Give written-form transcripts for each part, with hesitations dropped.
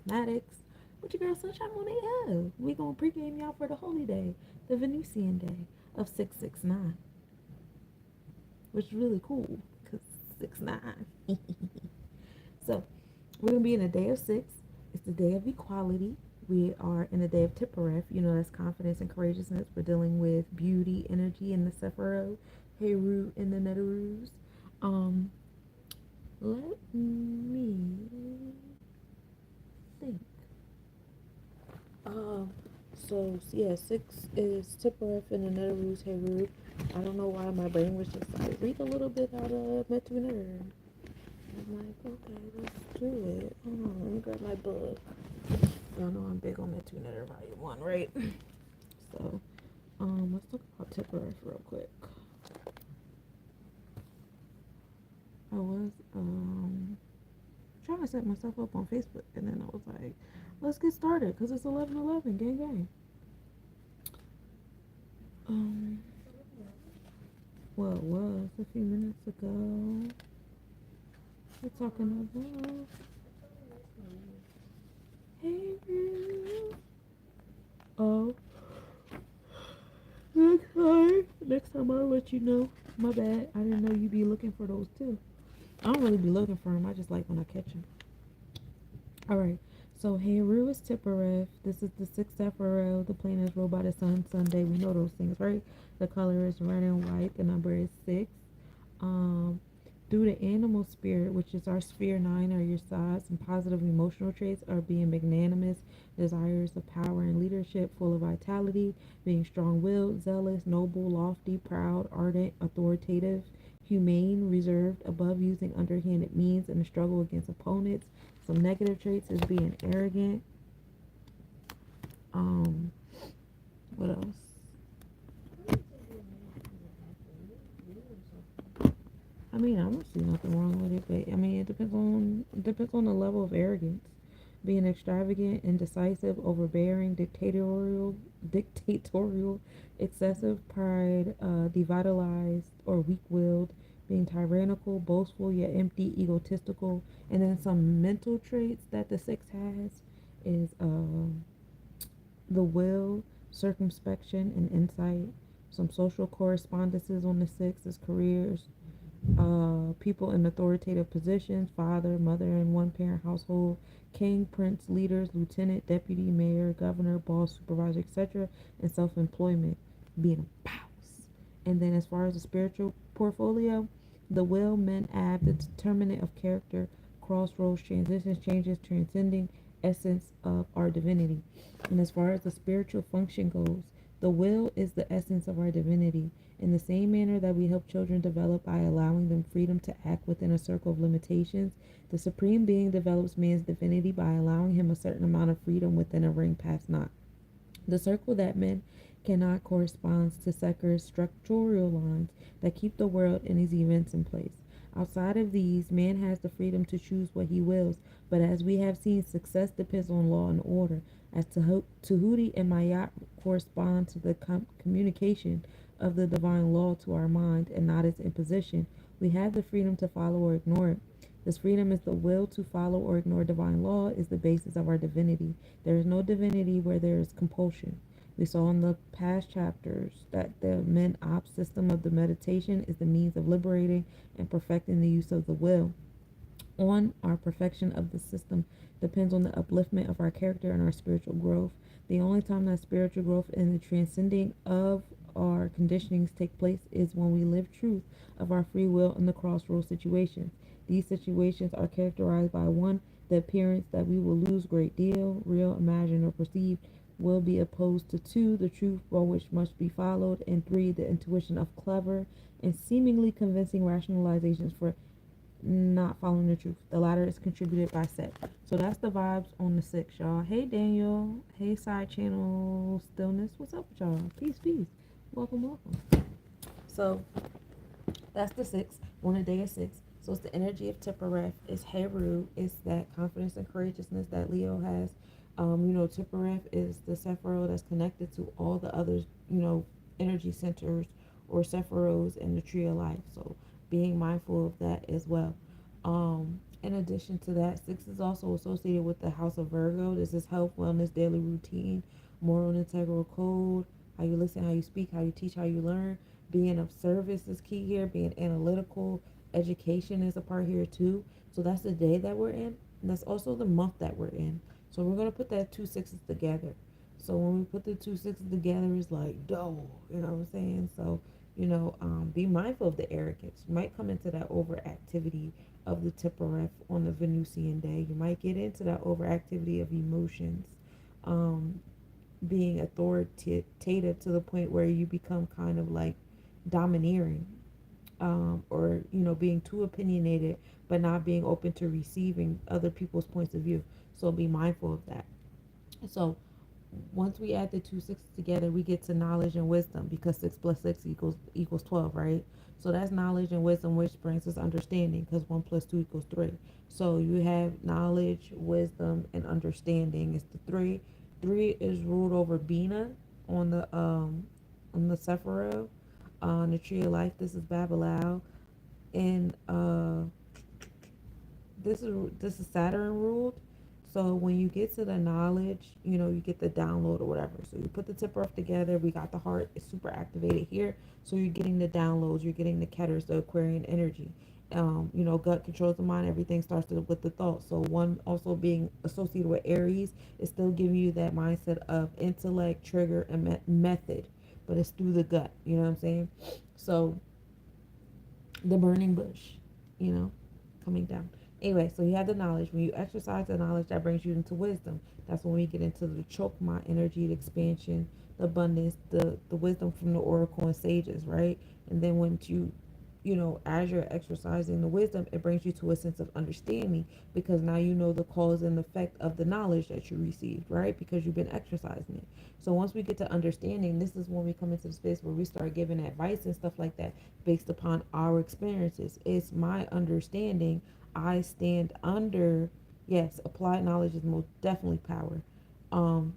mathematics. With your girl Sunshine on AF. We gonna pregame y'all for the holy day, the Venusian day of 669, which is really cool because 6 9. So we're gonna be in a day of six. It's the day of equality. We are in the day of Tippereth. You know, that's confidence and courageousness. We're dealing with beauty, energy in the Sephiroth, Heru in the Netarus. Um, Let me think. Um, so yeah, six is Tippereth and the Netarus, Heru. I don't know why my brain was just like read a little bit out of Metuner. I'm like, okay, let's do it. Hold on, let me grab my book. Y'all know I'm big on Metuner Volume 1, right? So, let's talk about Tippereth real quick. I was trying to set myself up on Facebook, and then I was like, let's get started because it's 11:11, gang gang. Um, well, it was a few minutes ago. We're talking about hey girl. Oh, next time I'll let you know. My bad. I didn't know you'd be looking for those too. I don't really be looking for them. I just like when I catch them. All right. So Heru is Tippereth. This is the sixth Sephiroth. The planet is ruled by the sun. Sunday. We know those things, right? The color is red and white. The number is 6. Um, Through the animal spirit, which is our sphere 9, or your size, and positive emotional traits are being magnanimous, desires of power and leadership, full of vitality, being strong-willed, zealous, noble, lofty, proud, ardent, authoritative, humane, reserved, above using underhanded means in a struggle against opponents. Some negative traits is being arrogant. Um, what else? I mean, I don't see nothing wrong with it, but I mean, it depends on the level of arrogance. Being extravagant, indecisive, overbearing, dictatorial, excessive pride, devitalized or weak-willed, being tyrannical, boastful yet empty, egotistical, and then some mental traits that the six has is the will, circumspection, and insight. Some social correspondences on the six is careers, people in authoritative positions, father, mother in one parent household, king, prince, leaders, lieutenant, deputy, mayor, governor, boss, supervisor, etc., and self employment, being a boss. And then, as far as the spiritual portfolio, the will, men, ab, the determinant of character, crossroads, transitions, changes, transcending essence of our divinity. And as far as the spiritual function goes, the will is the essence of our divinity. In the same manner that we help children develop by allowing them freedom to act within a circle of limitations, the Supreme Being develops man's divinity by allowing him a certain amount of freedom within a ring past not. The circle that men cannot corresponds to Seker's structural lines that keep the world and its events in place. Outside of these, man has the freedom to choose what he wills, but as we have seen, success depends on law and order. As Tahuti and Mayat correspond to the communication of the divine law to our mind and not its imposition, we have the freedom to follow or ignore it. This freedom is the will to follow or ignore divine law is the basis of our divinity. There is no divinity where there is compulsion. We saw in the past chapters that the men op system of the meditation is the means of liberating and perfecting the use of the will. On our perfection of the system depends on the upliftment of our character and our spiritual growth. The only time that spiritual growth and the transcending of our conditionings take place is when we live truth of our free will in the crossroads situations. These situations are characterized by 1. The appearance that we will lose great deal, real, imagined, or perceived, will be opposed to 2. The truth for which must be followed, and 3. The intuition of clever and seemingly convincing rationalizations for not following the truth. The latter is contributed by Set. So that's the vibes on the 6, y'all. Hey Daniel. Hey side channel stillness. What's up with y'all? Peace, peace. Welcome, welcome. So that's the 6 on a day of 6. So it's the energy of Tippereth. It's Heru. It's that confidence and courageousness that Leo has. Tippereth is the Sephiroth that's connected to all the other, energy centers or Sephiroths in the tree of life. So being mindful of that as well. In addition to that, six is also associated with the house of Virgo. This is health, wellness, daily routine, moral and integral code, how you listen, how you speak, how you teach, how you learn. Being of service is key here. Being analytical, education is a part here too. So that's the day that we're in. And that's also the month that we're in. So we're going to put that two sixes together. So when we put the two sixes together, it's like, dough, you know what I'm saying? So, be mindful of the arrogance. You might come into that overactivity of the Tippereth on the Venusian day. You might get into that overactivity of emotions, um, being authoritative to the point where you become kind of like domineering, or being too opinionated, but not being open to receiving other people's points of view. So be mindful of that. So once we add the two sixes together, we get to knowledge and wisdom, because 6 plus 6 equals 12, right? So that's knowledge and wisdom, which brings us understanding, because 1 plus 2 equals 3. So you have knowledge, wisdom, and understanding. It's the three. Three is ruled over Bina on the Sephiroth, on the tree of life. This is Babylon, and this is Saturn ruled. So when you get to the knowledge, you get the download or whatever. So you put the tip off together. We got the heart is super activated here. So you're getting the downloads. You're getting the Ketters, the Aquarian energy. Gut controls the mind. Everything starts with the thought. So one also being associated with Aries is still giving you that mindset of intellect, trigger, and method, but it's through the gut. You know what I'm saying? So the burning bush, you know, coming down. Anyway, so you have the knowledge. When you exercise the knowledge, that brings you into wisdom. That's when we get into the chokma energy, the expansion, the abundance, the wisdom from the oracle and sages, right? And then once as you're exercising the wisdom, it brings you to a sense of understanding, because now you know the cause and effect of the knowledge that you received, right? Because you've been exercising it. So once we get to understanding, this is when we come into the space where we start giving advice and stuff like that based upon our experiences. It's my understanding. I stand under. Yes, applied knowledge is most definitely power. Um,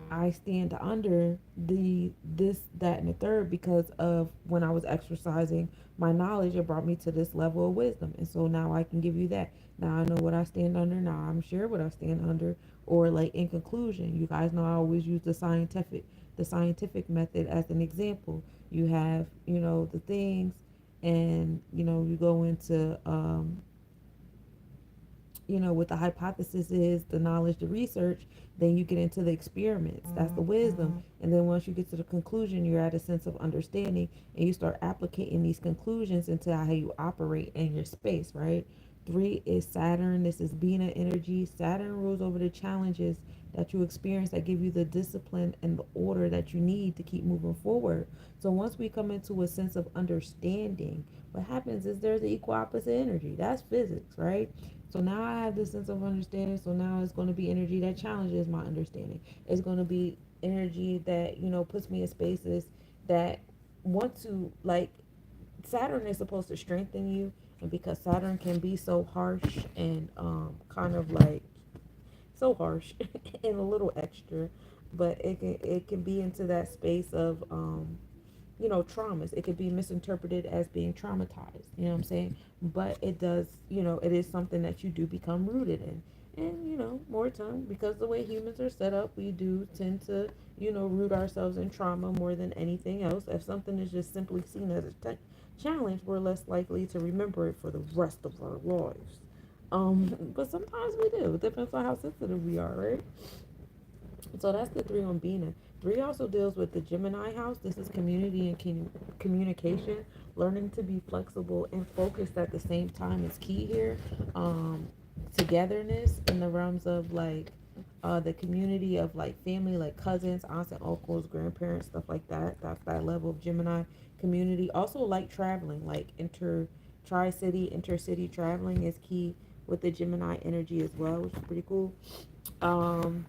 I stand under the this, that, and the third, because of when I was exercising my knowledge, it brought me to this level of wisdom. And so now I can give you that. Now I know what I stand under. Now I'm sure what I stand under. Or like in conclusion, you guys know I always use the scientific method as an example. You have, the things, and you go into what the hypothesis is, the knowledge, the research, then you get into the experiments. That's the wisdom. And then once you get to the conclusion, you're at a sense of understanding, and you start applicating these conclusions into how you operate in your space, right? Three is Saturn. This is Bina energy. Saturn rules over the challenges that you experience, that give you the discipline and the order that you need to keep moving forward. So once we come into a sense of understanding, what happens is there's the equal opposite energy. That's physics, right? So now I have this sense of understanding. So now it's going to be energy that challenges my understanding. It's going to be energy that, puts me in spaces that want to, like, Saturn is supposed to strengthen you. And because Saturn can be so harsh and kind of like so harsh and a little extra, but it can be into that space of traumas. It could be misinterpreted as being traumatized, you know what I'm saying? But it does, it is something that you do become rooted in. And, more time, because the way humans are set up, we do tend to, root ourselves in trauma more than anything else. If something is just simply seen as a challenge, we're less likely to remember it for the rest of our lives. But sometimes we do. It depends on how sensitive we are, right? So that's the three on Bina. Three also deals with the Gemini house. This is community and communication. Learning to be flexible and focused at the same time is key here. Togetherness in the realms of like the community of like family, like cousins, aunts and uncles, grandparents, stuff like that. That's that level of Gemini community. Also like traveling, like tri-city, intercity traveling is key with the Gemini energy as well, which is pretty cool. Um,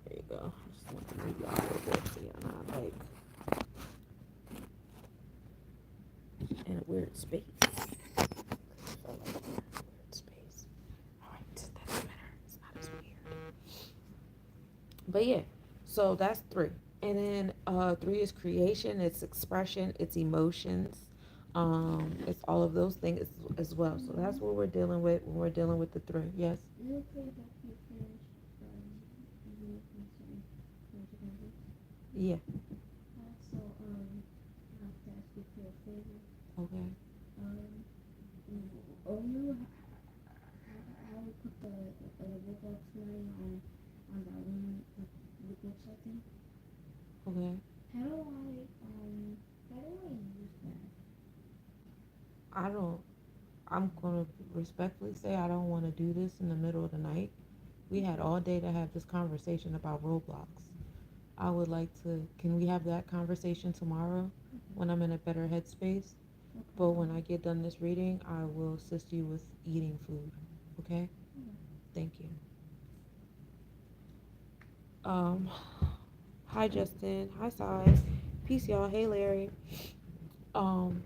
there you go. I just want to move y'all a little bit so you're not like in a weird space. So like weird space. Alright, that doesn't matter. It's not as weird. But yeah, so that's three. And then three is creation, it's expression, it's emotions. It's all of those things as well. So that's what we're dealing with when we're dealing with the three. Yes. Is it okay if after you finish, you make some magic numbers? Yeah. So, I have to ask you for a favor. Okay. Um, you how we put the Roblox money on that one website thing? Okay. How do how do I use that? I don't. I'm gonna respectfully say I don't want to do this in the middle of the night. We had all day to have this conversation about Roblox. I would like to. Can we have that conversation tomorrow when I'm in a better headspace? But when I get done this reading, I will assist you with eating food. Okay? Thank you. Um, Hi Justin. Hi Sai. Peace y'all. Hey Larry. Um,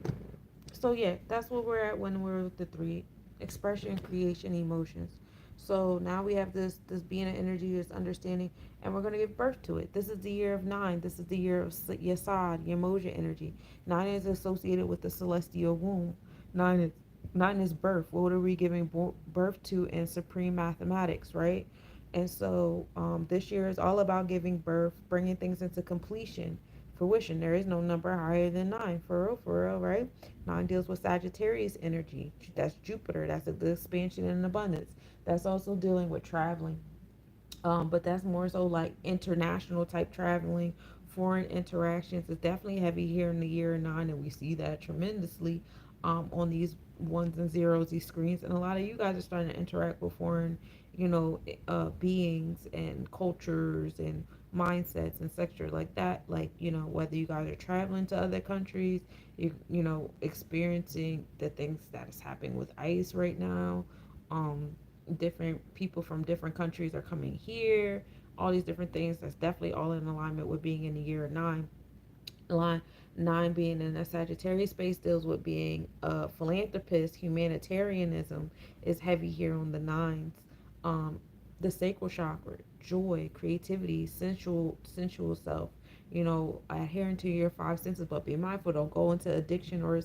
so yeah, that's where we're at when we're with the three: expression, creation, emotions. So now we have this being an energy, this understanding, and we're gonna give birth to it. This is the year of nine. This is the year of Yesod, your emotion energy. Nine is associated with the celestial womb. Nine is nine is birth. What are we giving birth to in supreme mathematics, right? And so this year is all about giving birth, bringing things into completion, fruition. There is no number higher than nine, for real, right? Nine deals with Sagittarius energy. That's Jupiter. That's the expansion and abundance. That's also dealing with traveling. But that's more so like international type traveling, foreign interactions is definitely heavy here in the year nine, and we see that tremendously on these ones and zeros, these screens, and a lot of you guys are starting to interact with foreign, beings and cultures and mindsets and sector like that. Like whether you guys are traveling to other countries, experiencing the things that is happening with ICE right now. Um, Different people from different countries are coming here, all these different things. That's definitely all in alignment with being in the year nine. Line nine being in a Sagittarius space deals with being a philanthropist. Humanitarianism is heavy here on the nines. um the sacral chakra, joy, creativity, sensual self, adhering to your five senses, but be mindful, don't go into addiction or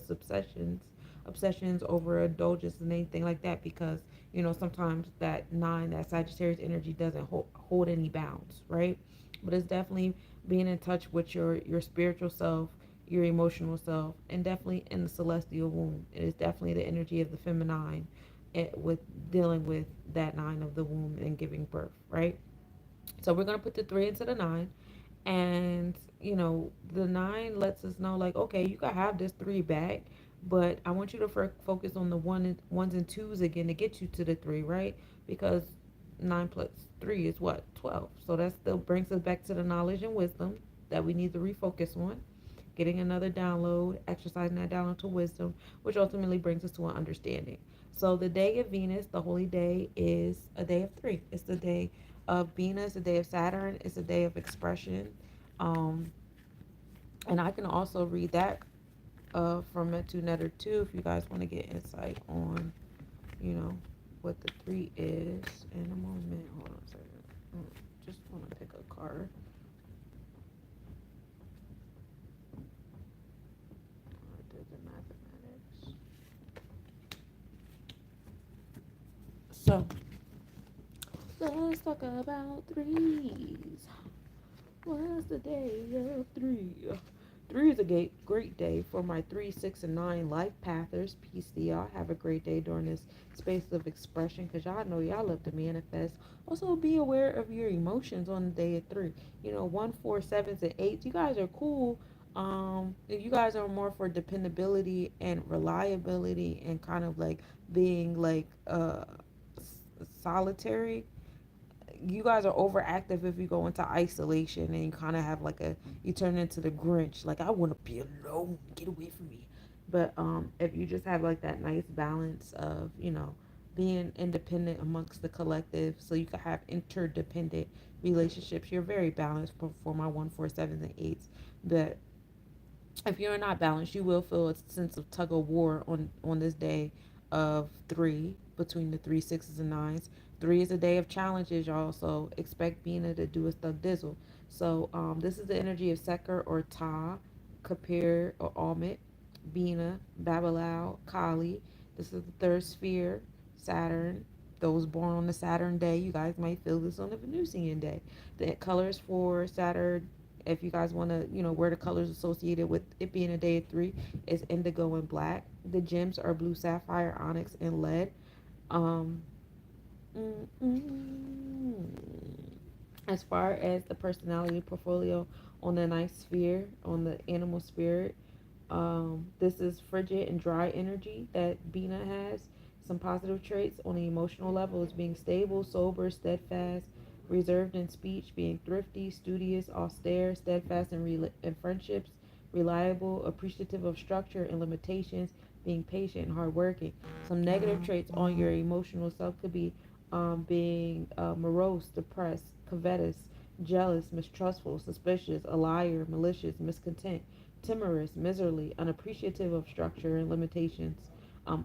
obsessions over indulgence and anything like that, because sometimes that nine, that Sagittarius energy doesn't hold any bounds, right? But it's definitely being in touch with your spiritual self, your emotional self, and definitely in the celestial womb. It is definitely the energy of the feminine, with dealing with that nine of the womb and giving birth, right? So we're gonna put the three into the nine, and the nine lets us know, like, okay, you can have this three back, but I want you to focus on the ones and twos again to get you to the three, right? Because nine plus three is what, 12. So that still brings us back to the knowledge and wisdom that we need to refocus on, getting another download, exercising that download to wisdom, which ultimately brings us to an understanding. So the day of Venus, the holy day, is a day of three. It's the day of Venus, the day of Saturn. It's a day of expression. Um, and I can also read that from Metu Netter too, if you guys want to get insight on, you know, what the three is. In a moment, hold on a second. Just want to pick a card. I did the mathematics. So let's talk about threes. What's the day of three? Three is a great day for my 3, 6, and 9 life pathers. Peace to y'all. Have a great day during this space of expression, because y'all know y'all love to manifest. Also, be aware of your emotions on the day of three. 1, 4, 7s, and 8s. You guys are cool. If you guys are more for dependability and reliability and kind of like being like solitary, you guys are overactive if you go into isolation and you kind of have like you turn into the Grinch, like, I want to be alone, get away from me. But if you just have like that nice balance of being independent amongst the collective, so you can have interdependent relationships, you're very balanced for my 1, 4, 7s, and 8s. But if you're not balanced, you will feel a sense of tug of war on this day of three, between the 3, 6s, and 9s. Three is a day of challenges, y'all. So expect Bina to do a thug dizzle. So this is the energy of Seker or Ta, Kapir or Almit. Bina, Babalao, Kali. This is the third sphere, Saturn. Those born on the Saturn day, you guys might feel this on the Venusian day. The colors for Saturn, if you guys want to, wear the colors associated with it being a day of three, is indigo and black. The gems are blue sapphire, onyx, and lead. Um, mm, mm, as far as the personality portfolio on the ninth sphere, on the animal spirit, this is frigid and dry energy that Bina has. Some positive traits on the emotional level is being stable, sober, steadfast, reserved in speech, being thrifty, studious, austere, steadfast in friendships, reliable, appreciative of structure and limitations, being patient and hardworking. Some negative traits on your emotional self could be being morose, depressed, covetous, jealous, mistrustful, suspicious, a liar, malicious, miscontent, timorous, miserly, unappreciative of structure and limitations,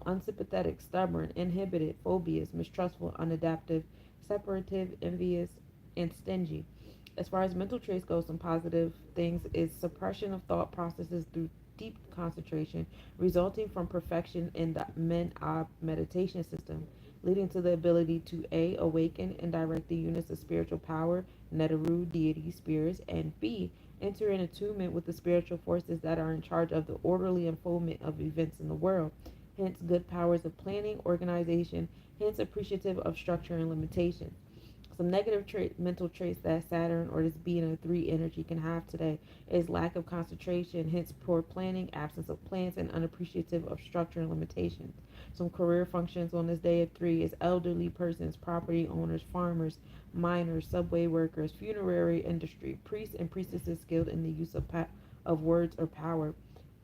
unsympathetic, stubborn, inhibited, phobias, mistrustful, unadaptive, separative, envious, and stingy. As far as mental traits go, some positive things is suppression of thought processes through deep concentration, resulting from perfection in the Men-Ab meditation system, leading to the ability to A. Awaken and direct the units of spiritual power, Netaru, deity, spirits, and B. Enter in attunement with the spiritual forces that are in charge of the orderly unfoldment of events in the world. Hence, good powers of planning, organization, hence appreciative of structure and limitation. Some negative mental traits that Saturn or this being a three energy can have today is lack of concentration, hence poor planning, absence of plans, and unappreciative of structure and limitations. Some career functions on this day of three is elderly persons, property owners, farmers, miners, subway workers, funerary industry, priests and priestesses skilled in the use of words or power.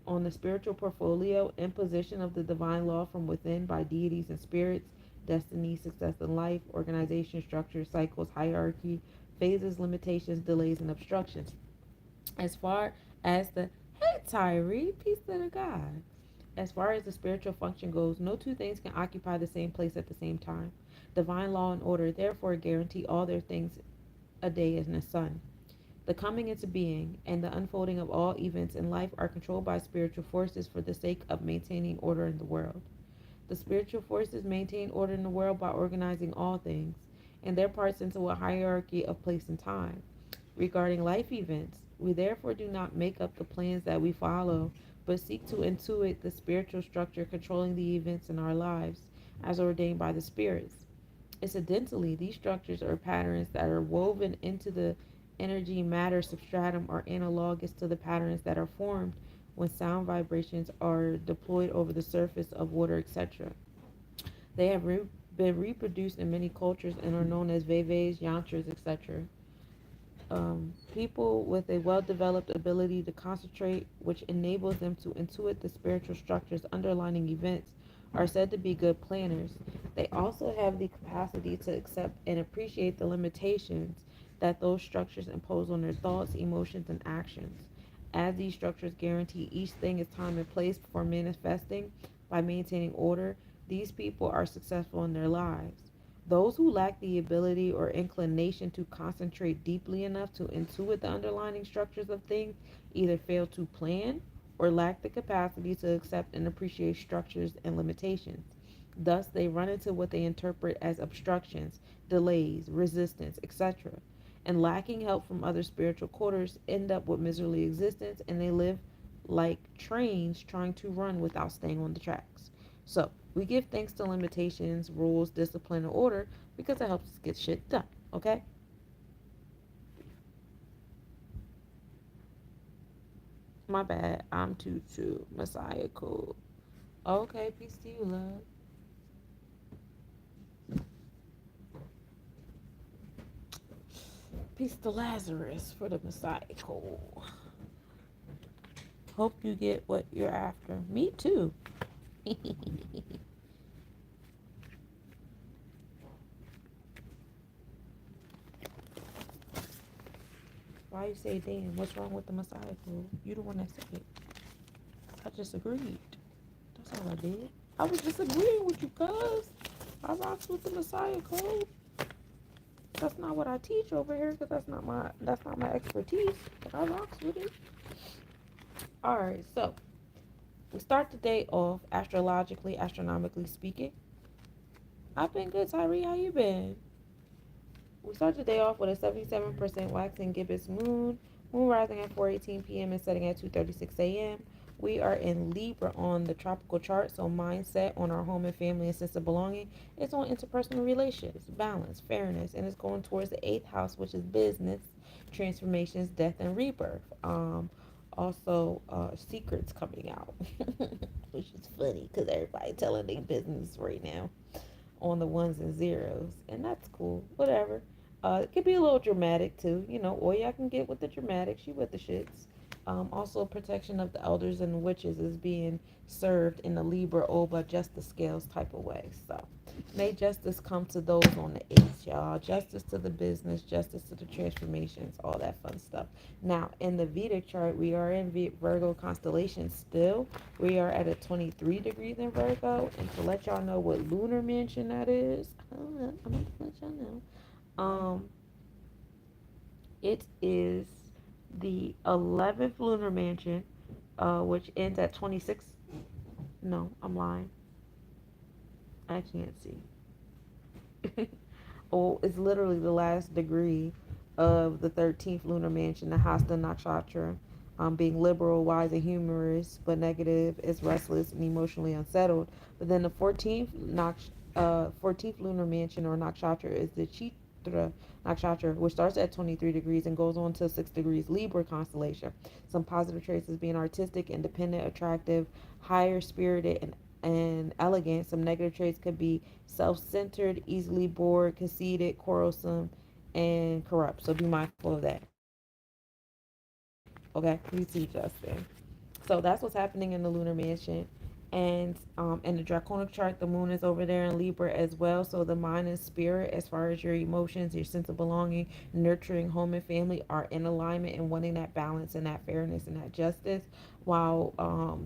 On the spiritual portfolio, imposition of the divine law from within by deities and spirits, destiny, success in life, organization, structure, cycles, hierarchy, phases, limitations, delays, and obstructions. As far as the hey Tyree, peace to the God. As far as the spiritual function goes, no two things can occupy the same place at the same time. Divine law and order therefore guarantee all their things a day in the sun. The coming into being and the unfolding of all events in life are controlled by spiritual forces for the sake of maintaining order in the world. The spiritual forces maintain order in the world by organizing all things and their parts into a hierarchy of place and time. Regarding life events, we therefore do not make up the plans that we follow, but seek to intuit the spiritual structure controlling the events in our lives as ordained by the spirits. Incidentally, these structures or patterns that are woven into the energy matter substratum are analogous to the patterns that are formed when sound vibrations are deployed over the surface of water, etc. They have been reproduced in many cultures and are known as veves, yantras, etc. People with a well developed ability to concentrate, which enables them to intuit the spiritual structures underlying events, are said to be good planners. They also have the capacity to accept and appreciate the limitations that those structures impose on their thoughts, emotions, and actions. As these structures guarantee each thing its time and place for manifesting by maintaining order, these people are successful in their lives. Those who lack the ability or inclination to concentrate deeply enough to intuit the underlying structures of things either fail to plan or lack the capacity to accept and appreciate structures and limitations. Thus, they run into what they interpret as obstructions, delays, resistance, etc. And lacking help from other spiritual quarters, end up with miserly existence and they live like trains trying to run without staying on the tracks. So, we give thanks to limitations, rules, discipline, and order because it helps us get shit done. Okay? My bad. I'm too Messiah cool. Okay, peace to you, love. Peace to Lazarus for the Messiah cool. Hope you get what you're after. Me too. Why you say damn? What's wrong with the Messiah code? You the one that said it. I just agreed. That's all I did. I was just agreeing with you, cuz. I rocks with the Messiah code. That's not what I teach over here, because that's not my expertise. But I rocks with it. Alright, so We start the day off astrologically, astronomically speaking. I've been good, Tyree. How you been? We start the day off with a 77% waxing gibbous moon. Moon rising at 4:18 p.m. and setting at 2:36 a.m. We are in Libra on the tropical chart, so mindset on our home and family and sense of belonging is on interpersonal relations, balance, fairness, and it's going towards the eighth house, which is business, transformations, death, and rebirth. Also, secrets coming out, which is funny because everybody telling their business right now on the ones and zeros, and that's cool. Whatever. It could be a little dramatic too, or y'all can get with the dramatic. She with the shits. Also, protection of the elders and the witches is being served in the Libra Oba justice scales type of way. So, may justice come to those on the eighth, y'all. Justice to the business, justice to the transformations, all that fun stuff. Now, in the Vedic chart, we are in Virgo constellation still. We are at a 23 degrees in Virgo. And to let y'all know what lunar mansion that is, I'm going to let y'all know. It is the 11th lunar mansion, which ends at 26. No, I'm lying. I can't see. Oh, it's literally the last degree of the 13th lunar mansion, the Hasta Nakshatra. Being liberal, wise, and humorous, but negative is restless and emotionally unsettled. But then the 14th lunar mansion or nakshatra is the Chitra nakshatra, which starts at 23 degrees and goes on to 6 degrees Libra constellation. Some positive traits is being artistic, independent, attractive, higher spirited, and elegant. Some negative traits could be self-centered, easily bored, conceited, quarrelsome, and corrupt. So be mindful of that. Okay, you see Justin. So that's what's happening in the lunar mansion. And in the draconic chart, the moon is over there in Libra as well. So the mind and spirit, as far as your emotions, your sense of belonging, nurturing home and family, are in alignment and wanting that balance and that fairness and that justice. While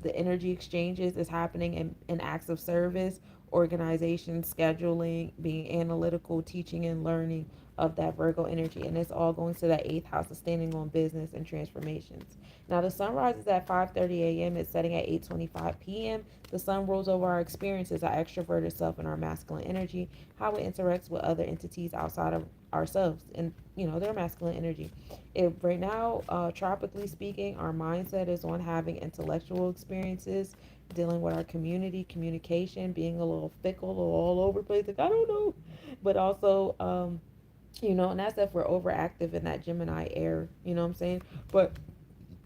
the energy exchanges is happening in acts of service, organization, scheduling, being analytical, teaching and learning of that Virgo energy. And it's all going to that eighth house of standing on business and transformations. Now the sun rises at 5:30 a.m. It's setting at 8:25 p.m. The sun rules over our experiences, our extroverted self, and our masculine energy, how it interacts with other entities outside of ourselves, and their masculine energy. If right now, tropically speaking, our mindset is on having intellectual experiences, dealing with our community, communication, being a little fickle, a little all over the place, like I don't know, but also and that's if we're overactive in that Gemini air, you know what I'm saying? But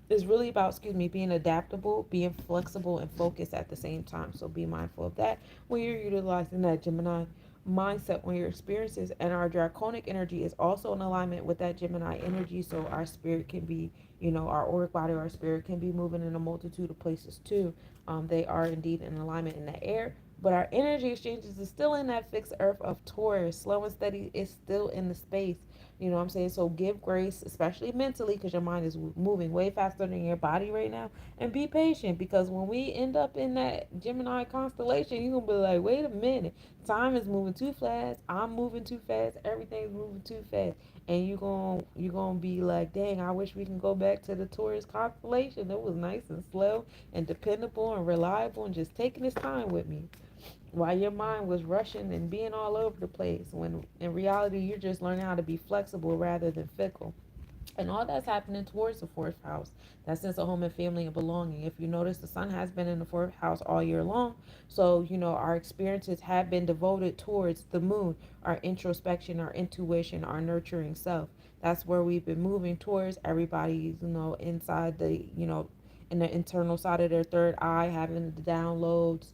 it's really about, being adaptable, being flexible, and focused at the same time. So be mindful of that when you're utilizing that Gemini mindset on your experiences. And our draconic energy is also in alignment with that Gemini energy. So our spirit can be, our auric body, our spirit can be moving in a multitude of places too. They are indeed in alignment in the air. But our energy exchanges is still in that fixed earth of Taurus. Slow and steady is still in the space. You know what I'm saying? So give grace, especially mentally, because your mind is moving way faster than your body right now. And be patient, because when we end up in that Gemini constellation, you're going to be like, wait a minute. Time is moving too fast. I'm moving too fast. Everything's moving too fast. And you're gonna be like, dang, I wish we can go back to the Taurus constellation. It was nice and slow and dependable and reliable and just taking its time with me while your mind was rushing and being all over the place, when in reality you're just learning how to be flexible rather than fickle. And all that's happening towards the fourth house, that sense of home and family and belonging. If you notice, the sun has been in the fourth house all year long. So our experiences have been devoted towards the moon, our introspection, our intuition, our nurturing self. That's where we've been moving towards. Everybody's inside the in the internal side of their third eye, having the downloads,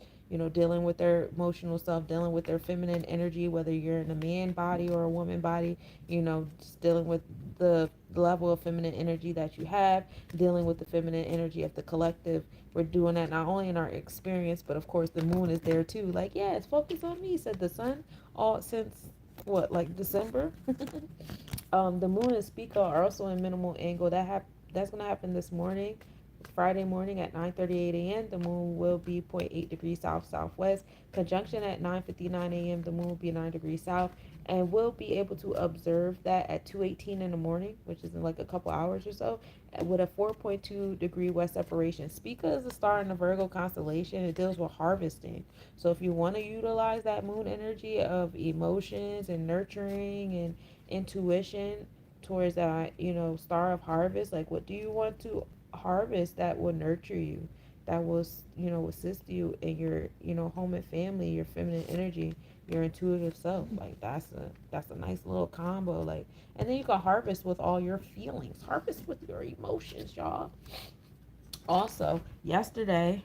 dealing with their emotional self, dealing with their feminine energy, whether you're in a man body or a woman body, just dealing with the level of feminine energy that you have, dealing with the feminine energy of the collective. We're doing that not only in our experience, but of course the moon is there too. Like, yeah, it's focused on me, said the sun, all since what, like December. The moon and Spica are also in minimal angle. That's gonna happen this morning. Friday morning at 9:38 a.m. The moon will be zero point 0.8 degrees south southwest. Conjunction at 9:59 a.m. The moon will be 9 degrees south. And we'll be able to observe that at 2:18 in the morning, which is in like a couple hours or so, with a 4.2 degree west separation. Spica is a star in the Virgo constellation. It deals with harvesting. So if you want to utilize that moon energy of emotions and nurturing and intuition towards that, star of harvest, like what do you want to harvest that will nurture you, that will, assist you in your, home and family, your feminine energy, your intuitive self. Like that's a nice little combo. Like, and then you can harvest with all your feelings, harvest with your emotions, y'all. Also, yesterday,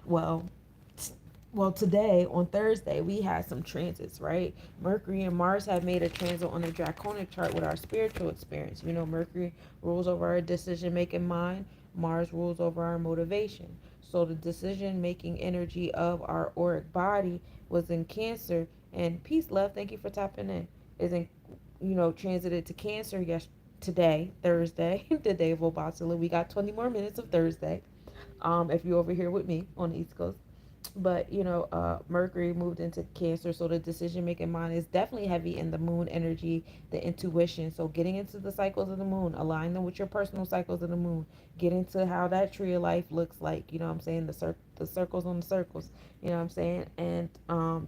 today on Thursday, we had some transits, right? Mercury and Mars have made a transit on the draconic chart with our spiritual experience. Mercury rules over our decision making mind, Mars rules over our motivation. So the decision making energy of our auric body was in Cancer, and peace, love, thank you for tapping in, is in, transited to Cancer today, Thursday, the day of Obatala. We got 20 more minutes of Thursday. If you're over here with me on the East Coast. But Mercury moved into Cancer, so the decision making mind is definitely heavy in the moon energy, the intuition. So getting into the cycles of the moon, align them with your personal cycles of the moon, get into how that tree of life looks like. You know what I'm saying? The circles on the circles. You know what I'm saying? And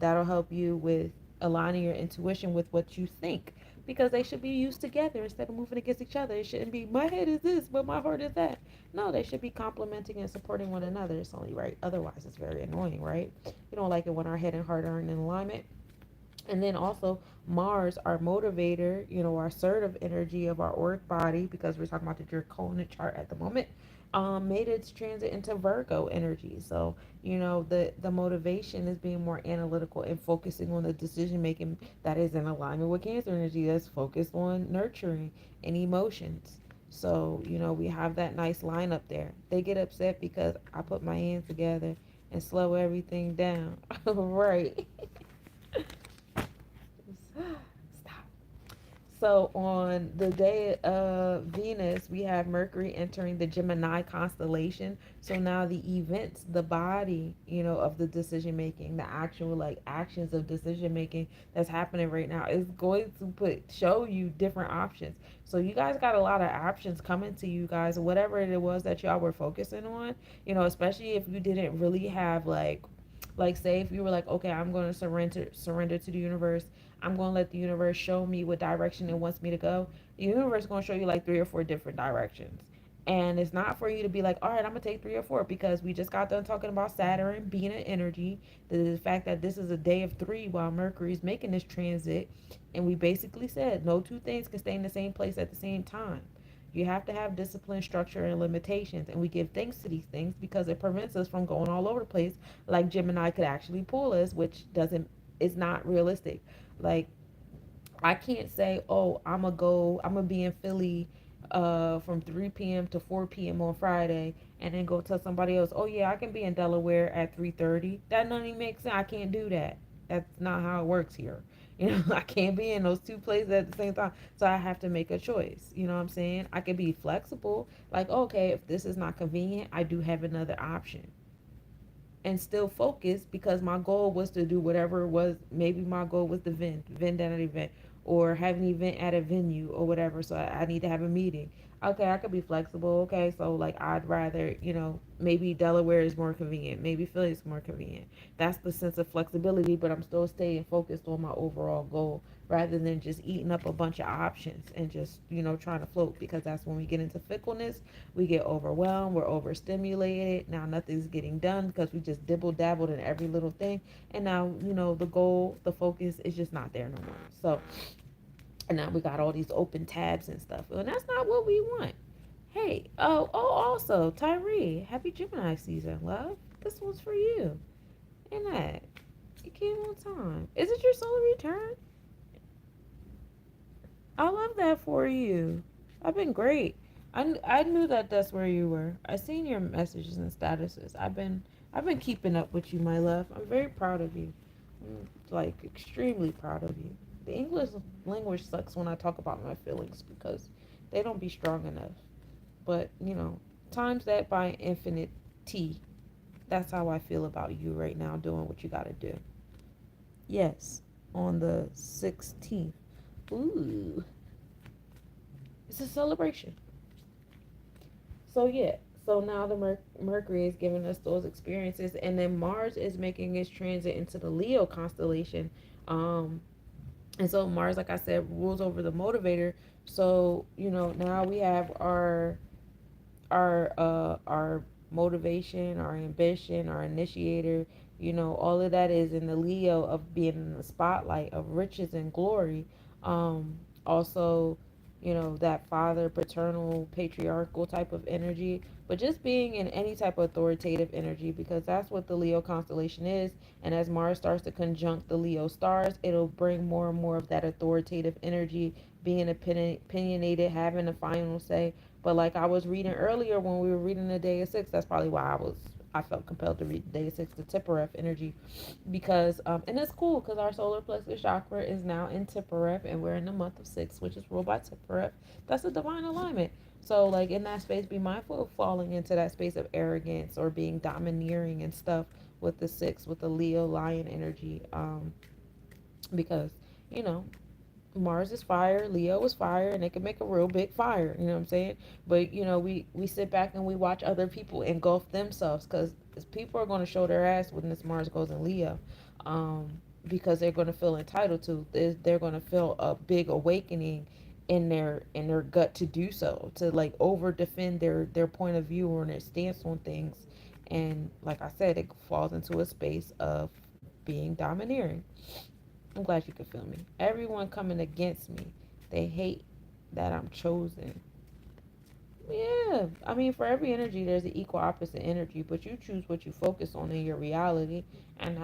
that'll help you with aligning your intuition with what you think, because they should be used together instead of moving against each other. It shouldn't be my head is this, but my heart is that. No, they should be complementing and supporting one another. It's only right. Otherwise, it's very annoying, right? We don't like it when our head and heart are in alignment. And then also Mars, our motivator, our assertive energy of our auric body, because we're talking about the draconic chart at the moment, made its transit into Virgo energy. So, the motivation is being more analytical and focusing on the decision making that is in alignment with Cancer energy, that's focused on nurturing and emotions. So, we have that nice lineup there. They get upset because I put my hands together and slow everything down. Right. Stop. So on the day of Venus, we have Mercury entering the Gemini constellation. So now the events, the body, of the decision making, the actual like actions of decision making that's happening right now is going to show you different options. So you guys got a lot of options coming to you guys, whatever it was that y'all were focusing on, especially if you didn't really have like say if you were like, okay, I'm going to surrender to the universe. I'm going to let the universe show me what direction it wants me to go. The universe is going to show you like 3 or 4 different directions. And it's not for you to be like, all right, I'm going to take 3 or 4, because we just got done talking about Saturn being an energy. The fact that this is a day of 3 while Mercury is making this transit. And we basically said no two things can stay in the same place at the same time. You have to have discipline, structure, and limitations. And we give thanks to these things because it prevents us from going all over the place like Gemini could actually pull us, which doesn't, is not realistic. Like, I can't say, oh, I'm gonna be in Philly from 3 p.m. to 4 p.m. on Friday, and then go tell somebody else, oh yeah, I can be in Delaware at 3:30. That doesn't even make sense. I can't do that. That's not how it works here. I can't be in those two places at the same time. So I have to make a choice. You know what I'm saying? I can be flexible. Like, okay, if this is not convenient, I do have another option, and still focus, because my goal was to do whatever it was. Maybe my goal was to vend at an event, or have an event at a venue or whatever. So I need to have a meeting. Okay, I could be flexible. Okay, so like I'd rather, maybe Delaware is more convenient. Maybe Philly is more convenient. That's the sense of flexibility, but I'm still staying focused on my overall goal, rather than just eating up a bunch of options and just, trying to float, because that's when we get into fickleness. We get overwhelmed, we're overstimulated. Now nothing's getting done because we just dibble dabbled in every little thing. And now, the goal, the focus is just not there no more. So, and now we got all these open tabs and stuff. And that's not what we want. Hey, also, Tyree, happy Gemini season, love. This one's for you. And that. You came on time. Is it your solar return? I love that for you. I've been great. I knew that that's where you were. I seen your messages and statuses. I've been keeping up with you, my love. I'm very proud of you. I'm like extremely proud of you. The English language sucks when I talk about my feelings because they don't be strong enough. But times that by infinite T. That's how I feel about you right now, doing what you got to do. Yes, on the 16th Ooh, it's a celebration. So yeah, so now the Mercury is giving us those experiences, and then Mars is making its transit into the Leo constellation. Um, and so Mars, like I said, rules over the motivator. So now we have our motivation, our ambition, our initiator, all of that is in the Leo of being in the spotlight of riches and glory. Also, that father, paternal, patriarchal type of energy, but just being in any type of authoritative energy, because that's what the Leo constellation is. And as Mars starts to conjunct the Leo stars, it'll bring more and more of that authoritative energy, being opinionated, having a final say. But like I was reading earlier when we were reading the Day of Six, that's probably why I felt compelled to read the Day of Six, the Tippereth energy, because and it's cool because our solar plexus chakra is now in Tippereth, and we're in the month of six, which is ruled by Tippereth. That's a divine alignment. So like in that space, be mindful of falling into that space of arrogance or being domineering and stuff with the six, with the Leo lion energy, because you know Mars is fire, Leo is fire, and it can make a real big fire. You know what I'm saying? But we sit back and we watch other people engulf themselves, because people are going to show their ass when this Mars goes in Leo, um, because they're going to feel entitled to. They're going to feel a big awakening in their gut to do so, to like over defend their point of view or their stance on things, and like I said, it falls into a space of being domineering. I'm glad you could feel me. Everyone coming against me, they hate that I'm chosen. Yeah, I mean, for every energy, there's an equal opposite energy, but you choose what you focus on in your reality, and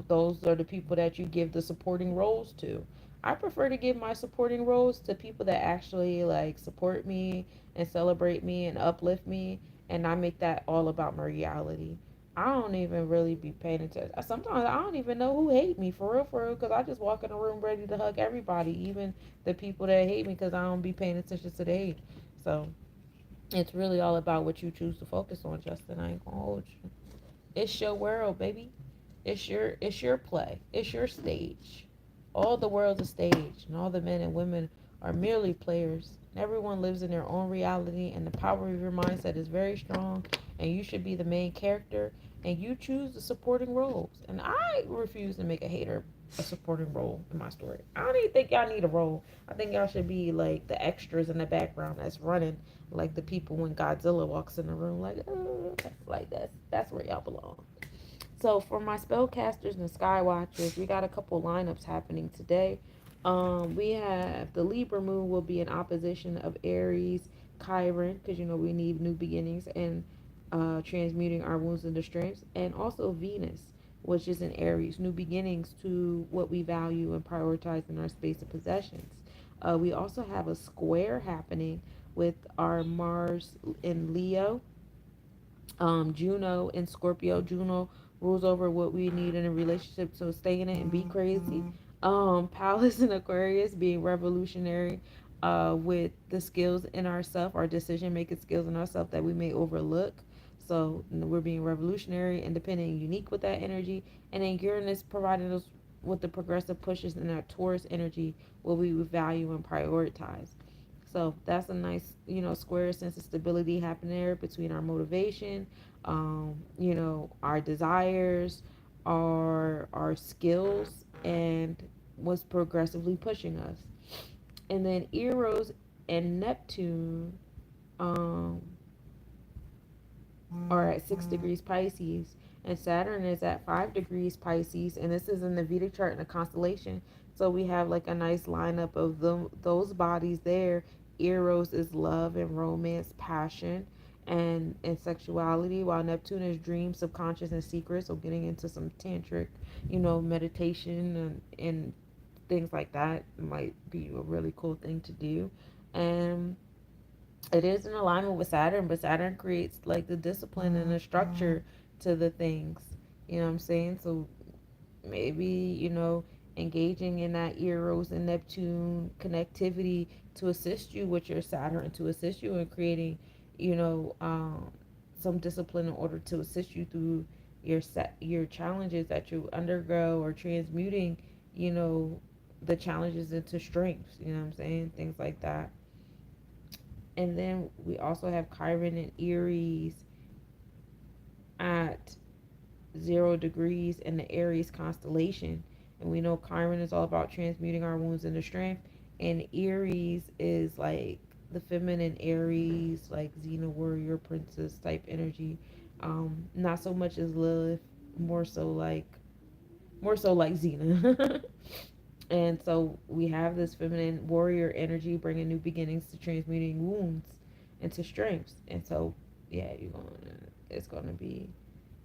those are the people that you give the supporting roles to. I prefer to give my supporting roles to people that actually like support me and celebrate me and uplift me, and I make that all about my reality. I don't even really be paying attention. Sometimes I don't even know who hate me for real, because I just walk in the room ready to hug everybody, even the people that hate me, because I don't be paying attention to the hate. So it's really all about what you choose to focus on, Justin. I ain't gonna hold you. It's your world, baby. It's your play. It's your stage. All the world's a stage, and all the men and women are merely players. Everyone lives in their own reality, and the power of your mindset is very strong. And you should be the main character, and you choose the supporting roles. And I refuse to make a hater a supporting role in my story. I don't even think y'all need a role. I think y'all should be like the extras in the background that's running, like the people when Godzilla walks in the room, like that's where y'all belong. So for my spellcasters and skywatchers, we got a couple lineups happening today. We have the Libra moon will be in opposition of Aries, Chiron, because we need new beginnings and transmuting our wounds into strengths, and also Venus, which is in Aries, new beginnings to what we value and prioritize in our space of possessions. We also have a square happening with our Mars in Leo, Juno in Scorpio. Juno rules over what we need in a relationship, so stay in it and be crazy. Palace in Aquarius being revolutionary, with the skills in ourself, our decision making skills in ourself that we may overlook. So we're being revolutionary, independent, and unique with that energy. And then Uranus providing us with the progressive pushes in our Taurus energy, what we would value and prioritize. So that's a nice, square sense of stability happening there between our motivation, our desires, our skills, and what's progressively pushing us. And then Eros and Neptune um, are at 6 degrees Pisces, and Saturn is at 5 degrees Pisces, and this is in the Vedic chart in the constellation. So we have like a nice lineup of those bodies there. Eros is love and romance, passion, and sexuality, while Neptune is dreams, subconscious, and secret. So getting into some tantric, meditation and things like that might be a really cool thing to do. And it is in alignment with Saturn, but Saturn creates like the discipline and the structure to the things. You know what I'm saying? So maybe, engaging in that Eros and Neptune connectivity to assist you with your Saturn, to assist you in creating, you know, um, some discipline in order to assist you through your challenges that you undergo, or transmuting, you know, the challenges into strengths, you know what I'm saying? Things like that. And then we also have Chiron and Aries at 0 degrees in the Aries constellation. And we know Chiron is all about transmuting our wounds into strength. And Aries is like the feminine Aries, like Xena warrior princess type energy. Not so much as Lilith, more so like Xena. And so we have this feminine warrior energy bringing new beginnings to transmuting wounds into strengths. And so yeah, it's gonna be,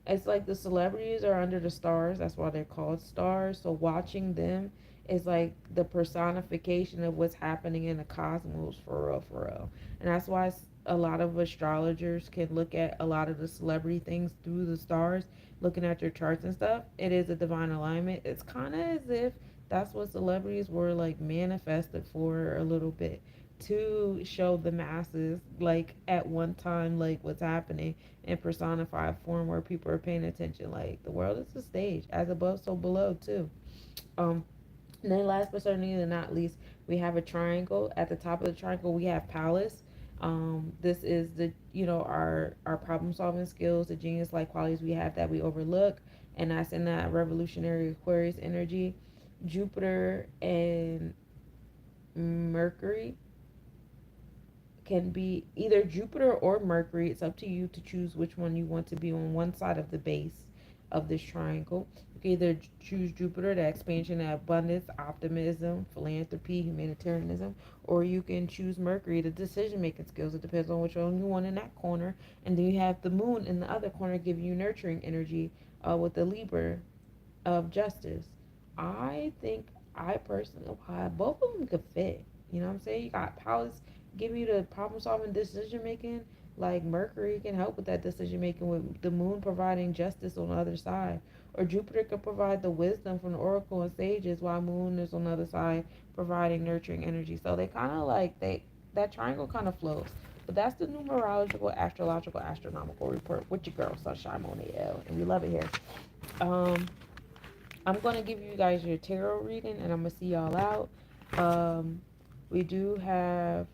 it's like the celebrities are under the stars. That's why they're called stars. So watching them is like the personification of what's happening in the cosmos, for real, for real. And that's why a lot of astrologers can look at a lot of the celebrity things through the stars, looking at their charts and stuff. It is a divine alignment. It's kind of as if that's what celebrities were like manifested for a little bit, to show the masses like at one time like what's happening in personified form where people are paying attention. Like the world is a stage, as above, so below too. Um, and then last but certainly not least, we have a triangle. At the top of the triangle, we have Palace. This is the, our problem solving skills, the genius like qualities we have that we overlook, and that's in that revolutionary Aquarius energy. Jupiter and Mercury can be either Jupiter or Mercury. It's up to you to choose which one you want to be on one side of the base of this triangle. You can either choose Jupiter, the expansion, the abundance, optimism, philanthropy, humanitarianism, or you can choose Mercury, the decision making skills. It depends on which one you want in that corner. And then you have the moon in the other corner, giving you nurturing energy with the Libra of justice. I think I personally, both of them could fit. You know what I'm saying? You got powers, give you the problem solving, decision making. Like Mercury can help with that decision making, with the moon providing justice on the other side. Or Jupiter could provide the wisdom from the oracle and sages, while moon is on the other side providing nurturing energy. So they kind of like, that triangle kind of flows. But that's the numerological, astrological, astronomical report with your girl Sunshine Moniel, and we love it here. Um, I'm gonna give you guys your tarot reading, and I'm gonna see y'all out. Um, we do have,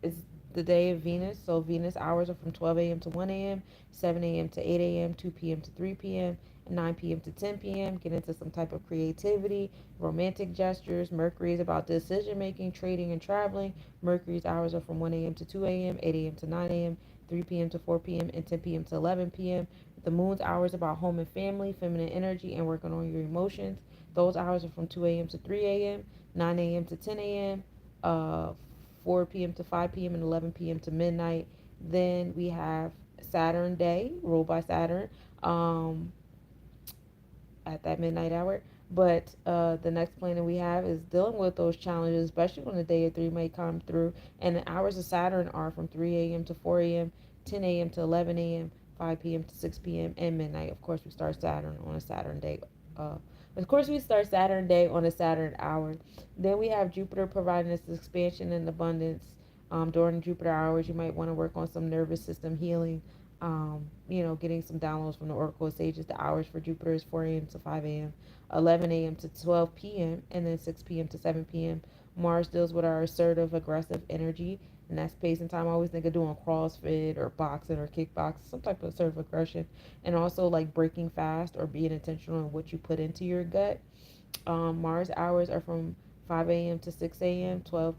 it's the day of Venus, so Venus hours are from 12 a.m. to 1 a.m., 7 a.m. to 8 a.m., 2 p.m. to 3 p.m., and 9 p.m. to 10 p.m. Get into some type of creativity, romantic gestures. Mercury is about decision making, trading, and traveling. Mercury's hours are from 1 a.m. to 2 a.m., 8 a.m. to 9 a.m., 3 p.m. to 4 p.m., and 10 p.m. to 11 p.m. The moon's hours about home and family, feminine energy, and working on your emotions. Those hours are from 2 a.m. to 3 a.m., 9 a.m. to 10 a.m., 4 p.m. to 5 p.m., and 11 p.m. to midnight. Then we have Saturn day, ruled by Saturn, um, at that midnight hour. But the next planet we have is dealing with those challenges, especially when the day of 3 may come through. And the hours of Saturn are from 3 a.m. to 4 a.m., 10 a.m. to 11 a.m., 5 p.m. to 6 p.m., and midnight. Of course, we start Saturn on a Saturn day. Uh, of course, we start Saturn day on a Saturn hour. Then we have Jupiter providing us expansion and abundance. During Jupiter hours, you might want to work on some nervous system healing. Getting some downloads from the Oracle of Sages. The hours for Jupiter is 4 a.m. to 5 a.m., 11 a.m. to 12 p.m., and then 6 p.m. to 7 p.m. Mars deals with our assertive, aggressive energy, and that's space and time. I always think of doing CrossFit or boxing or kickboxing, some type of assertive aggression, and also like breaking fast or being intentional in what you put into your gut. Mars hours are from 5 a.m. to 6 a.m., 12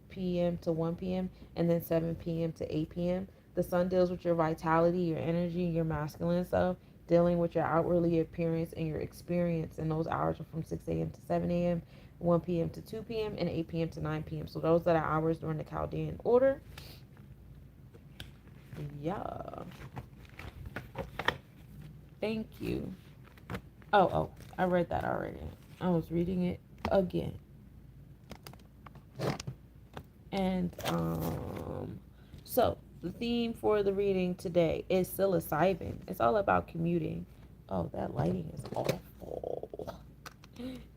p.m. to 1 p.m., and then 7 p.m. to 8 p.m. The sun deals with your vitality, your energy, your masculine self, dealing with your outwardly appearance and your experience. And those hours are from 6 a.m. to 7 a.m., 1 p.m. to 2 p.m., and 8 p.m. to 9 p.m. So those are the hours during the Chaldean order. Yeah. Thank you. Oh, I read that already. I was reading it again. And so the theme for the reading today is psilocybin. It's all about commuting. Oh, that lighting is awful.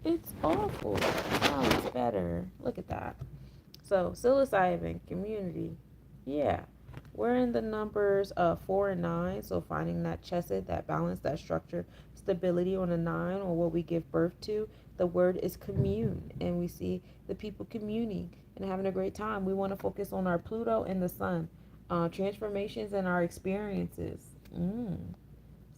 It's awful. Oh, it's better. Look at that. So psilocybin community. Yeah. We're in the numbers 4 and 9. So finding that chesed, that balance, that structure, stability on a 9, or what we give birth to. The word is commune, and we see the people communing and having a great time. We want to focus on our Pluto and the sun, transformations and our experiences.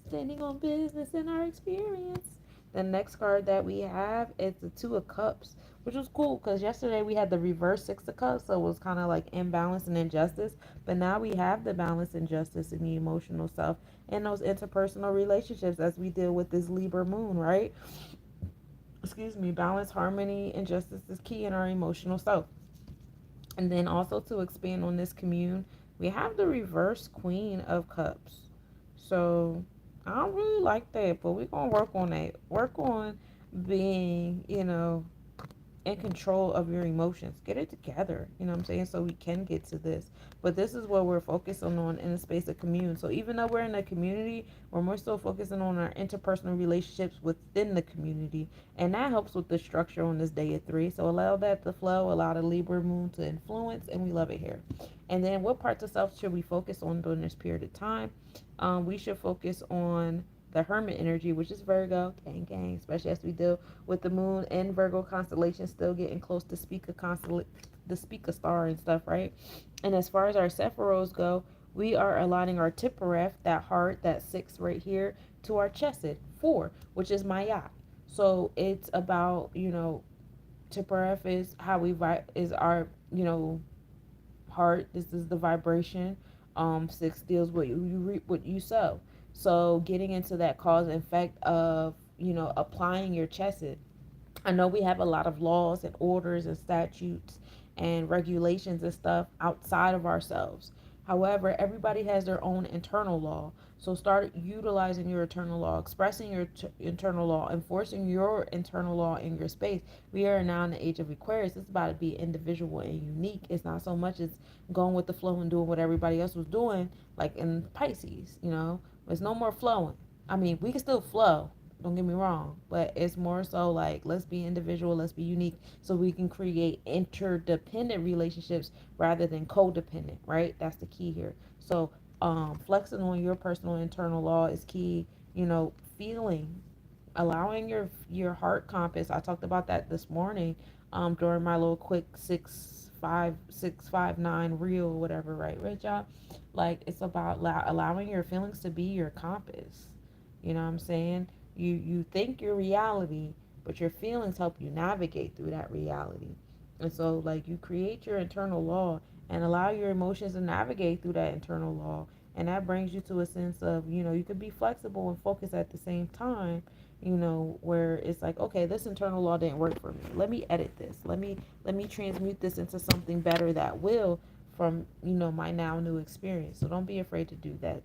Standing on business in our experience. The next card that we have is the Two of Cups, which was cool because yesterday we had the reverse Six of Cups, so it was kind of like imbalance and injustice. But now we have the balance and justice in the emotional self and those interpersonal relationships as we deal with this Libra moon, right? Excuse me. Balance, harmony, and justice is key in our emotional self. And then also to expand on this commune, we have the reverse Queen of Cups. So I don't really like that, but we're gonna work on that. Work on being, in control of your emotions. Get it together, you know what I'm saying? So we can get to this. But this is what we're focusing on in the space of commune. So even though we're in a community, we're more still focusing on our interpersonal relationships within the community. And that helps with the structure on this day of 3. So allow that to flow, allow the Libra moon to influence, and we love it here. And then what parts of self should we focus on during this period of time? We should focus on the Hermit energy, which is Virgo, gang gang, especially as we deal with the moon and Virgo constellation still getting close to the Spica star and stuff, right? And as far as our Sephiros go, we are aligning our Tiphareth, that heart, that 6 right here, to our Chesed, 4, which is Mayat. So it's about, Tiphareth is how is our, heart. This is the vibration. 6 deals with you reap what you sow. So getting into that cause and effect of, applying your chesed. I know we have a lot of laws and orders and statutes and regulations and stuff outside of ourselves. However, everybody has their own internal law. So start utilizing your internal law, expressing your internal law, enforcing your internal law in your space. We are now in the age of Aquarius. It's about to be individual and unique. It's not so much as going with the flow and doing what everybody else was doing, like in Pisces, There's no more flowing. I mean, we can still flow, don't get me wrong, but it's more so like let's be individual, let's be unique, so we can create interdependent relationships rather than codependent, right? That's the key here. So flexing on your personal internal law is key. Feeling, allowing your heart compass. I talked about that this morning during my little quick 65659 reel or whatever, right, y'all? Like it's about allowing your feelings to be your compass. You know what I'm saying? You think your reality, but your feelings help you navigate through that reality. And so like you create your internal law and allow your emotions to navigate through that internal law. And that brings you to a sense of, you could be flexible and focus at the same time, where it's like, okay, this internal law didn't work for me. Let me edit this. Let me transmute this into something better that will from, my now new experience. So don't be afraid to do that.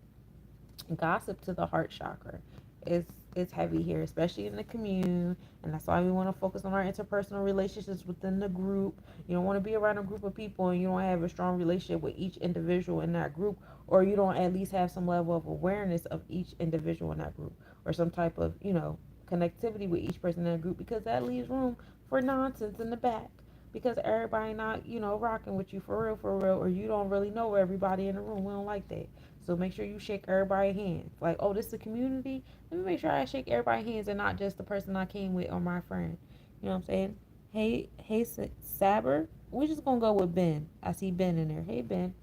Gossip to the heart chakra is heavy here, especially in the commune, and that's why we want to focus on our interpersonal relationships within the group. You don't want to be around a group of people and you don't have a strong relationship with each individual in that group, or you don't at least have some level of awareness of each individual in that group, or some type of connectivity with each person in the group, because that leaves room for nonsense in the back. Because everybody not, rocking with you for real, or you don't really know everybody in the room. We don't like that. So make sure you shake everybody's hands. Like, oh, this is a community. Let me make sure I shake everybody's hands and not just the person I came with or my friend. You know what I'm saying? Hey, Saber. We're just gonna go with Ben. I see Ben in there. Hey, Ben.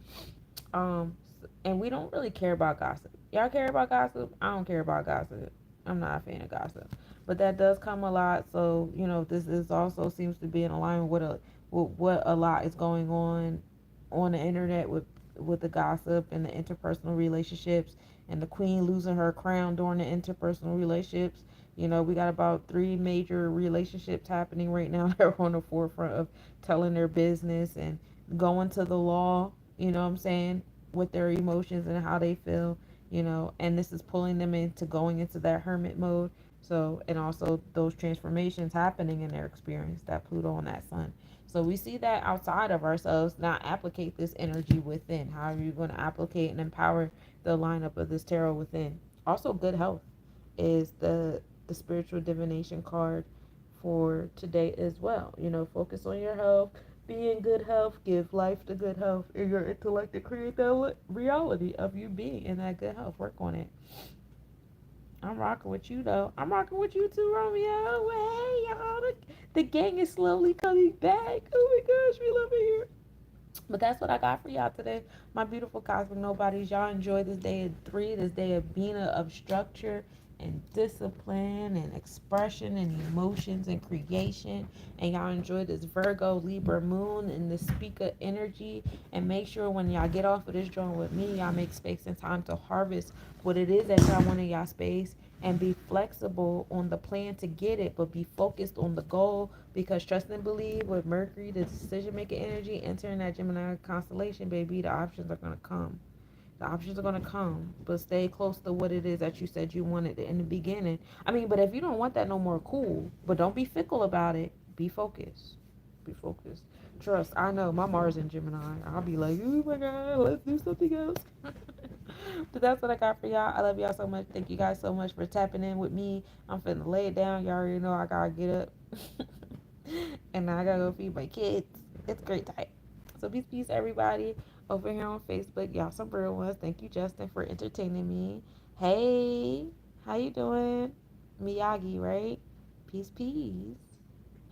And we don't really care about gossip. Y'all care about gossip? I don't care about gossip. I'm not a fan of gossip, but that does come a lot. So this is also seems to be in alignment with what a lot is going on the internet with the gossip and the interpersonal relationships and the queen losing her crown during the interpersonal relationships. We got about 3 major relationships happening right now that are on the forefront of telling their business and going to the law. You know what I'm saying? With their emotions and how they feel, and this is pulling them into going into that hermit mode. So, and also those transformations happening in their experience, that Pluto and that Sun. So we see that outside of ourselves, not applicate this energy within. How are you going to applicate and empower the lineup of this tarot within? Also, good health is the spiritual divination card for today as well. Focus on your health, be in good health, give life to good health in your intellect to create that reality of you being in that good health. Work on it. I'm rocking with you though. I'm rocking with you too, Romeo. Hey, y'all. The gang is slowly coming back. Oh my gosh, we love it here. But that's what I got for y'all today, my beautiful cosmic nobodies. Y'all enjoy this day of three, this day of being of structure and discipline and expression and emotions and creation. And y'all enjoy this Virgo Libra moon and this Spica energy. And make sure when y'all get off of this joint with me, y'all make space and time to harvest what it is that y'all want in y'all space, and be flexible on the plan to get it, but be focused on the goal, because trust and believe with Mercury, the decision making energy, entering that Gemini constellation, baby, the options are going to come. The options are going to come, but stay close to what it is that you said you wanted in the beginning. I mean, but if you don't want that no more, cool. But don't be fickle about it. Be focused. Be focused. Trust, I know my Mars in Gemini. I'll be like, oh my God, let's do something else. But that's what I got for y'all. I love y'all so much. Thank you guys so much for tapping in with me. I'm finna lay it down. Y'all already know I gotta get up. And now I gotta go feed my kids. It's great time. So peace, peace, everybody over here on Facebook. Y'all some real ones. Thank you, Justin, for entertaining me. Hey, how you doing? Miyagi, right? Peace, peace.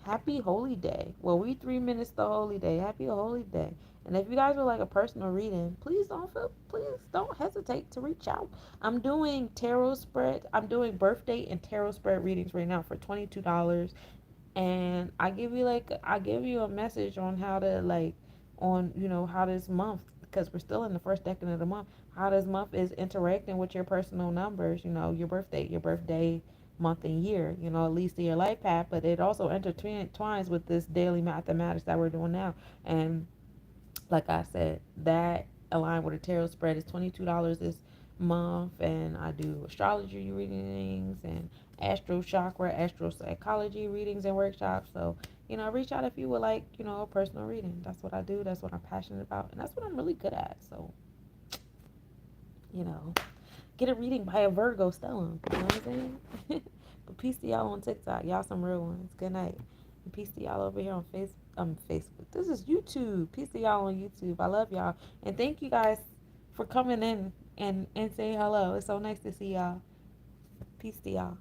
Happy Holy Day. Well, we 3 minutes to Holy Day. Happy Holy Day. And if you guys would like a personal reading, please don't hesitate to reach out. I'm doing tarot spread. I'm doing birthday and tarot spread readings right now for $22, and I give you a message on how to like on how this month, because we're still in the first decade of the month, how this month is interacting with your personal numbers, your birthday month and year, at least in your life path, but it also intertwines with this daily mathematics that we're doing now. And like I said, that aligned with a tarot spread is $22 this month, and I do astrology readings and astro chakra, astro psychology readings and workshops. So, reach out if you would like, a personal reading. That's what I do. That's what I'm passionate about, and that's what I'm really good at. So, you know, get a reading by a Virgo, Stella. You know what I'm saying? But peace to y'all on TikTok. Y'all some real ones. Good night. And peace to y'all over here on Facebook. This is YouTube. Peace to y'all on YouTube. I love y'all. And thank you guys for coming in and saying hello. It's so nice to see y'all. Peace to y'all.